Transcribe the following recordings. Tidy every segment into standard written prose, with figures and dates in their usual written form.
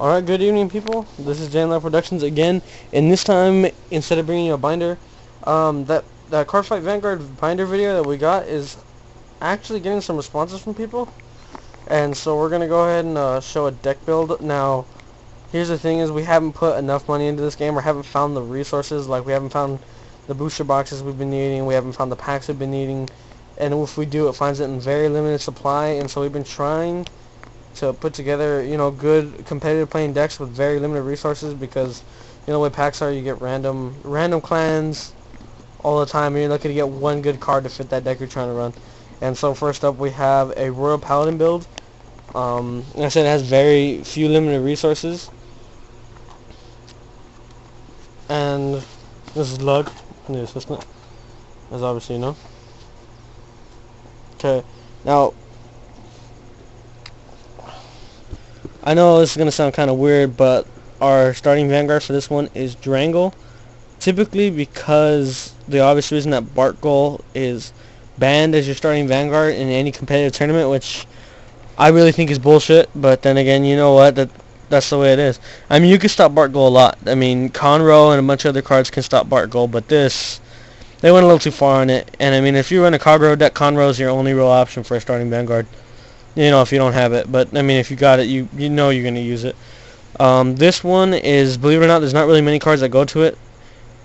Alright, good evening people. This is JayandLugproductions again, and this time, instead of bringing you a binder, that Cardfight Vanguard binder video that we got is actually getting some responses from people. And so we're going to go ahead and show a deck build. Now, here's the thing is we haven't put enough money into this game, or haven't found the resources. Like, we haven't found the booster boxes we've been needing, we haven't found the packs we've been needing, and if we do, it finds it in very limited supply. And so we've been trying to put together, good competitive playing decks with very limited resources, because the way packs are, you get random clans all the time, and you're not going to get one good card to fit that deck you're trying to run. And so first up, we have a Royal Paladin build. Like I said, it has very few limited resources, and this is Lug, the assistant, as obviously you know. Okay, now I know this is going to sound kind of weird, but our starting Vanguard for this one is Drangle. Typically, because the obvious reason that Bartgol is banned as your starting Vanguard in any competitive tournament, which I really think is bullshit, but then again, you know what, that's the way it is. I mean, you can stop Bartgol a lot. I mean, Conroe and a bunch of other cards can stop Bartgol, but this, they went a little too far on it. And I mean, if you run a Conroe deck, Conroe is your only real option for a starting Vanguard. If you don't have it. But I mean, if you got it, you know you're going to use it. This one is, believe it or not, there's not really many cards that go to it.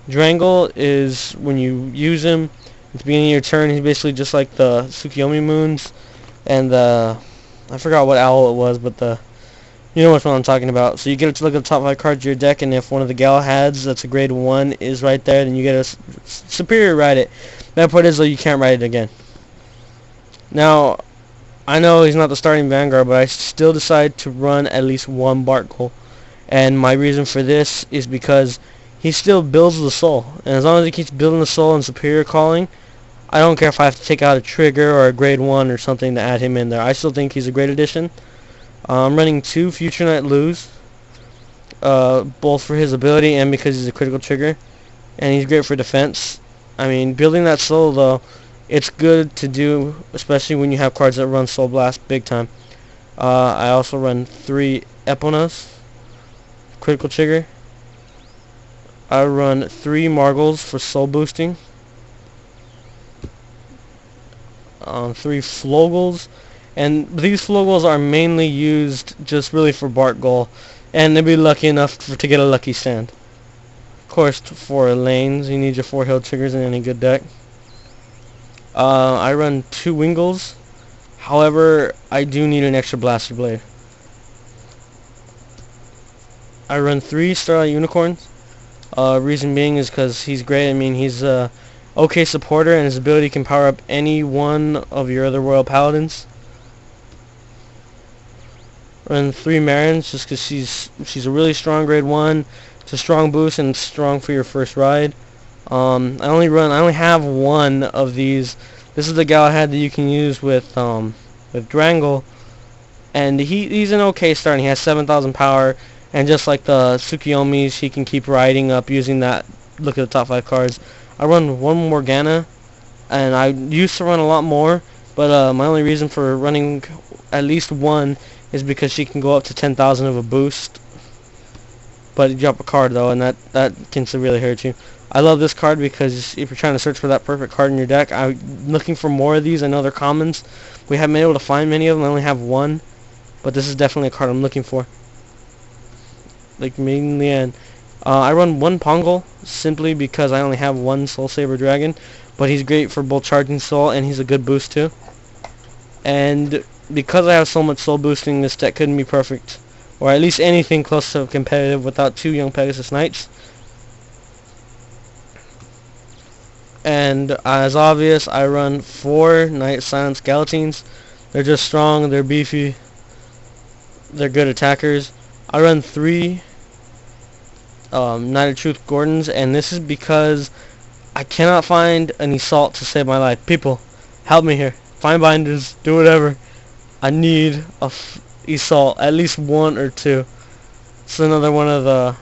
Drangle is, when you use him at the beginning of your turn, he's basically just like the Tsukiyomi Moons and the, I forgot what owl it was, but you know which one I'm talking about. So you get to look at the top 5 cards of your deck, and if one of the Galahads that's a grade 1 is right there, then you get a superior ride it. Bad part is, though, you can't ride it again. Now, I know he's not the starting Vanguard, but I still decide to run at least one Bartgol. And my reason for this is because he still builds the soul. And as long as he keeps building the soul and superior calling, I don't care if I have to take out a trigger or a grade 1 or something to add him in there. I still think he's a great addition. I'm running 2 Future Night Lose, both for his ability and because he's a critical trigger. And he's great for defense. I mean, building that soul, though, it's good to do, especially when you have cards that run Soul Blast big time. I also run 3 Eponas, critical trigger. I run 3 Margles for soul boosting. 3 Flogels. And these Flogels are mainly used just really for Bartgol, and they'll be lucky enough to get a lucky stand. Of course, for lanes, you need your 4 heal triggers in any good deck. I run 2 Wingles. However, I do need an extra Blaster Blade. I run 3 Starlight Unicorns. Reason being is because he's great. I mean, he's a okay supporter, and his ability can power up any one of your other Royal Paladins. Run 3 Marins just because she's a really strong grade 1. It's a strong boost and strong for your first ride. I only have one of these. This is the Galahad that you can use with Drangle, and he's an okay start. And he has 7,000 power, and just like the Tsukiyomis, he can keep riding up using that. Look at the top 5 cards. I run 1 Morgana, and I used to run a lot more, but my only reason for running at least 1 is because she can go up to 10,000 of a boost. But you drop a card though, and that can severely hurt you. I love this card because if you're trying to search for that perfect card in your deck, I'm looking for more of these. I know they're commons. We haven't been able to find many of them. I only have 1, but this is definitely a card I'm looking for. Like mainly, and I run 1 Pongal simply because I only have 1 Soul Saber Dragon, but he's great for both charging soul and he's a good boost too. And because I have so much soul boosting, this deck couldn't be perfect, or at least anything close to competitive, without 2 Young Pegasus Knights. And as obvious, I run 4 Night Silence Galatines. They're just strong, they're beefy, they're good attackers. I run 3 Night of Truth Gordons, and this is because I cannot find an Assault to save my life. People, help me here. Find binders, do whatever. I need a Assault, at least 1 or 2. It's another one of the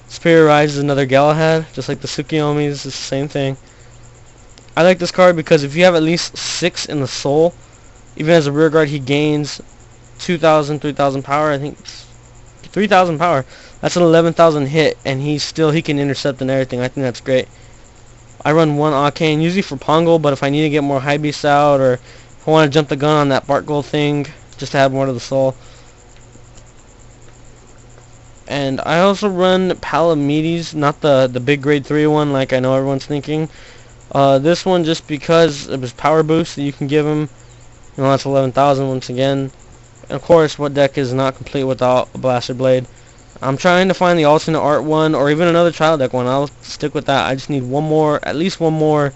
Superior Rise is another Galahad, just like the Tsukiyomis, it's the same thing. I like this card because if you have at least 6 in the soul, even as a rear guard, he gains 2,000, 3,000 power. I think 3,000 power. That's an 11,000 hit, and he can intercept and everything. I think that's great. I run one arcane, usually for Pongo, but if I need to get more high beasts out, or if I want to jump the gun on that Bart Gold thing, just to add more to the soul. And I also run Palamedes, not the big grade 3 one like I know everyone's thinking. This one just because of his power boost that you can give him. You know, that's 11,000 once again. And of course, what deck is not complete without a Blaster Blade? I'm trying to find the alternate art one, or even another child deck one. I'll stick with that. I just need one more, at least one more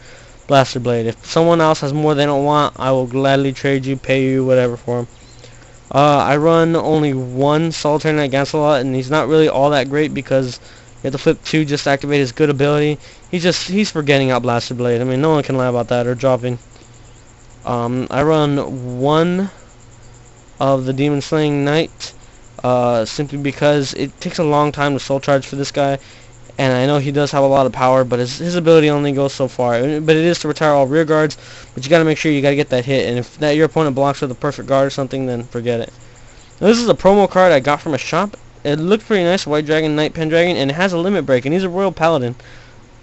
Blaster Blade. If someone else has more they don't want, I will gladly trade you, pay you, whatever for them. I run only one Solitaire Knight Gancelot, and he's not really all that great because you have to flip 2 just to activate his good ability. He's forgetting out Blaster Blade. I mean, no one can lie about that, or dropping. I run one of the Demon Slaying Knight, simply because it takes a long time to soul charge for this guy, and I know he does have a lot of power, but his ability only goes so far. But it is to retire all rear guards, but you gotta make sure you gotta get that hit, and if your opponent blocks with a perfect guard or something, then forget it. Now, this is a promo card I got from a shop. It looked pretty nice, White Dragon, Knight Pendragon, and it has a limit break, and he's a Royal Paladin.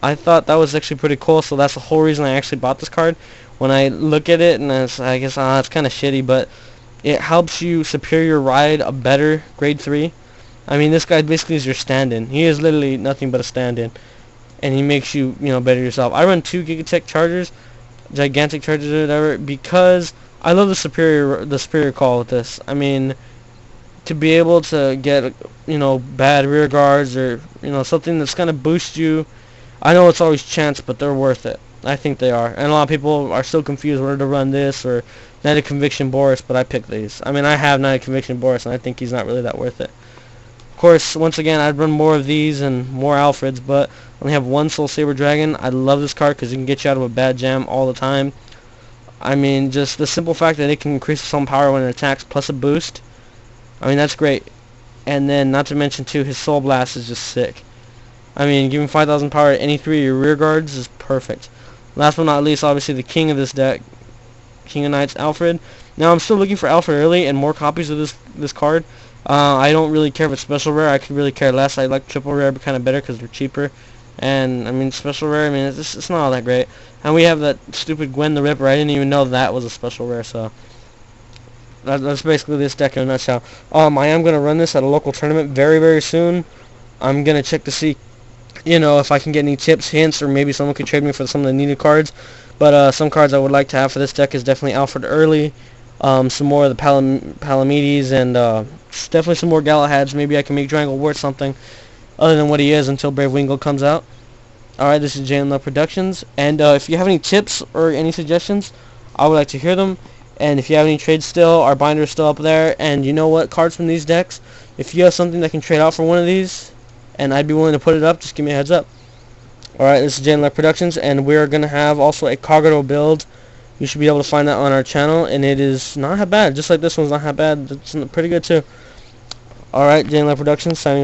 I thought that was actually pretty cool, so that's the whole reason I actually bought this card. When I look at it, and I guess it's kind of shitty, but it helps you Superior Ride a better grade 3. I mean, this guy basically is your stand-in. He is literally nothing but a stand-in, and he makes you, better yourself. I run 2 Gigatech Chargers, Gigantic Chargers or whatever, because I love the superior call with this. I mean, to be able to get, bad rear guards, or, something that's gonna boost you. I know it's always chance, but they're worth it. I think they are. And a lot of people are still confused whether to run this or Knight of Conviction Boris, but I picked these. I mean, I have Knight of Conviction Boris, and I think he's not really that worth it. Of course, once again, I'd run more of these and more Alfreds, but I only have one Soul Saber Dragon. I love this card because it can get you out of a bad jam all the time. I mean, just the simple fact that it can increase some power when it attacks plus a boost. I mean, that's great. And then, not to mention, too, his Soul Blast is just sick. I mean, giving 5,000 power to any 3 of your rear guards is perfect. Last but not least, obviously, the king of this deck, King of Knights, Alfred. Now, I'm still looking for Alfred early and more copies of this card. I don't really care if it's special rare. I could really care less. I like triple rare, but kind of better because they're cheaper. And, I mean, special rare, I mean, it's not all that great. And we have that stupid Gwen the Ripper. I didn't even know that was a special rare, so that's basically this deck in a nutshell. I am going to run this at a local tournament very, very soon. I'm going to check to see, if I can get any tips, hints, or maybe someone could trade me for some of the needed cards. But some cards I would like to have for this deck is definitely Alfred early, some more of the Palamedes, and definitely some more Galahads. Maybe I can make Drangle worth something other than what he is until Brave Wingull comes out. Alright, this is JayandLugproductions, and if you have any tips or any suggestions, I would like to hear them. And if you have any trades still, our binder is still up there. And you know what, cards from these decks, if you have something that can trade out for one of these, and I'd be willing to put it up, just give me a heads up. Alright, this is JayandLugproductions, and we're going to have also a Kagero build. You should be able to find that on our channel, and it is not that bad. Just like this one's not that bad. It's pretty good too. Alright, JayandLugproductions, signing